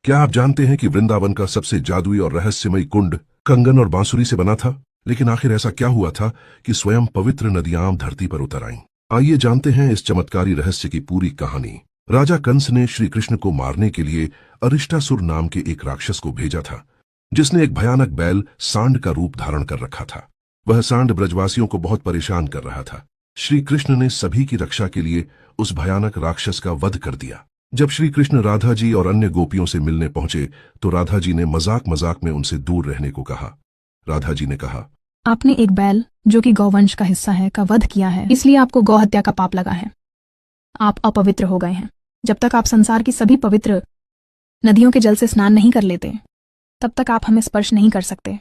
क्या आप जानते हैं कि वृंदावन का सबसे जादुई और रहस्यमयी कुंड कंगन और बांसुरी से बना था? लेकिन आखिर ऐसा क्या हुआ था कि स्वयं पवित्र नदियां धरती पर उतर आईं? आइए जानते हैं इस चमत्कारी रहस्य की पूरी कहानी। राजा कंस ने श्री कृष्ण को मारने के लिए अरिष्टासुर नाम के एक राक्षस को भेजा था, जिसने एक भयानक बैल सांड का रूप धारण कर रखा था। वह सांड ब्रजवासियों को बहुत परेशान कर रहा था। श्री कृष्ण ने सभी की रक्षा के लिए उस भयानक राक्षस का वध कर दिया। जब श्री कृष्ण राधा जी और अन्य गोपियों से मिलने पहुंचे तो राधा जी ने मजाक मजाक में उनसे दूर रहने को कहा। राधा जी ने कहा, आपने एक बैल जो कि गौवंश का हिस्सा है का वध किया है, इसलिए आपको गौहत्या का पाप लगा है। आप अपवित्र हो गए हैं। जब तक आप संसार की सभी पवित्र नदियों के जल से स्नान नहीं कर लेते तब तक आप हमें स्पर्श नहीं कर सकते।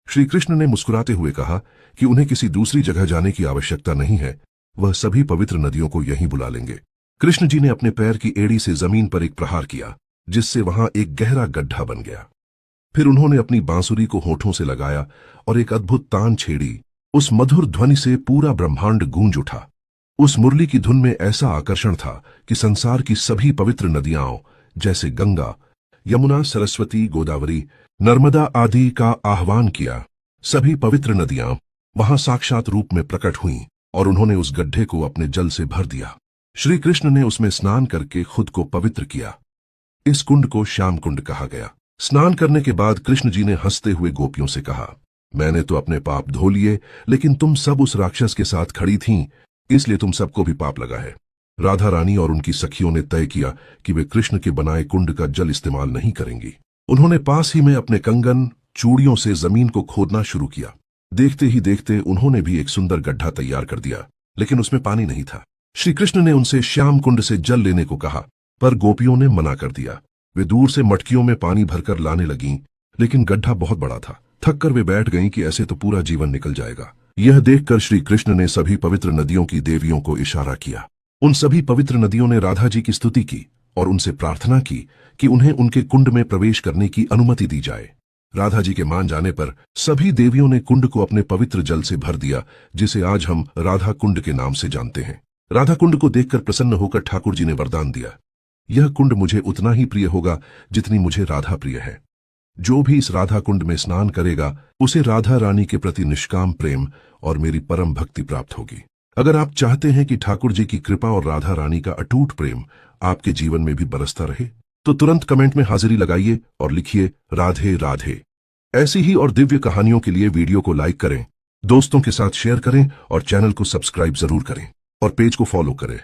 श्री कृष्ण ने मुस्कुराते हुए कहा कि उन्हें किसी दूसरी जगह जाने की आवश्यकता नहीं है, वह सभी पवित्र नदियों को यहीं बुला लेंगे। कृष्ण जी ने अपने पैर की एड़ी से जमीन पर एक प्रहार किया, जिससे वहां एक गहरा गड्ढा बन गया। फिर उन्होंने अपनी बांसुरी को होठों से लगाया और एक अद्भुत तान छेड़ी। उस मधुर ध्वनि से पूरा ब्रह्मांड गूंज उठा। उस मुरली की धुन में ऐसा आकर्षण था कि संसार की सभी पवित्र नदियां जैसे गंगा, यमुना, सरस्वती, गोदावरी, नर्मदा आदि का आह्वान किया। सभी पवित्र नदियां वहां साक्षात रूप में प्रकट हुईं और उन्होंने उस गड्ढे को अपने जल से भर दिया। श्री कृष्ण ने उसमें स्नान करके खुद को पवित्र किया। इस कुंड को श्याम कुंड कहा गया। स्नान करने के बाद कृष्ण जी ने हंसते हुए गोपियों से कहा, मैंने तो अपने पाप धो लिए, लेकिन तुम सब उस राक्षस के साथ खड़ी थीं, इसलिए तुम सबको भी पाप लगा है। राधा रानी और उनकी सखियों ने तय किया कि वे कृष्ण के बनाए कुंड का जल इस्तेमाल नहीं करेंगी। उन्होंने पास ही में अपने कंगन चूड़ियों से जमीन को खोदना शुरू किया। देखते ही देखते उन्होंने भी एक सुंदर गड्ढा तैयार कर दिया, लेकिन उसमें पानी नहीं था। श्री कृष्ण ने उनसे श्याम कुंड से जल लेने को कहा, पर गोपियों ने मना कर दिया। वे दूर से मटकियों में पानी भरकर लाने लगीं, लेकिन गड्ढा बहुत बड़ा था। थककर वे बैठ गईं कि ऐसे तो पूरा जीवन निकल जाएगा। यह देखकर श्री कृष्ण ने सभी पवित्र नदियों की देवियों को इशारा किया। उन सभी पवित्र नदियों ने राधा जी की स्तुति की और उनसे प्रार्थना की कि उन्हें उनके कुंड में प्रवेश करने की अनुमति दी जाए। राधा जी के मान जाने पर सभी देवियों ने कुंड को अपने पवित्र जल से भर दिया, जिसे आज हम राधा कुंड के नाम से जानते हैं। राधा कुंड को देखकर प्रसन्न होकर ठाकुर जी ने वरदान दिया, यह कुंड मुझे उतना ही प्रिय होगा जितनी मुझे राधा प्रिय है। जो भी इस राधा कुंड में स्नान करेगा उसे राधा रानी के प्रति निष्काम प्रेम और मेरी परम भक्ति प्राप्त होगी। अगर आप चाहते हैं कि ठाकुर जी की कृपा और राधा रानी का अटूट प्रेम आपके जीवन में भी बरसता रहे, तो तुरंत कमेंट में हाजिरी लगाइए और लिखिए राधे राधे। ऐसी ही और दिव्य कहानियों के लिए वीडियो को लाइक करें, दोस्तों के साथ शेयर करें और चैनल को सब्सक्राइब जरूर करें और पेज को फॉलो करें।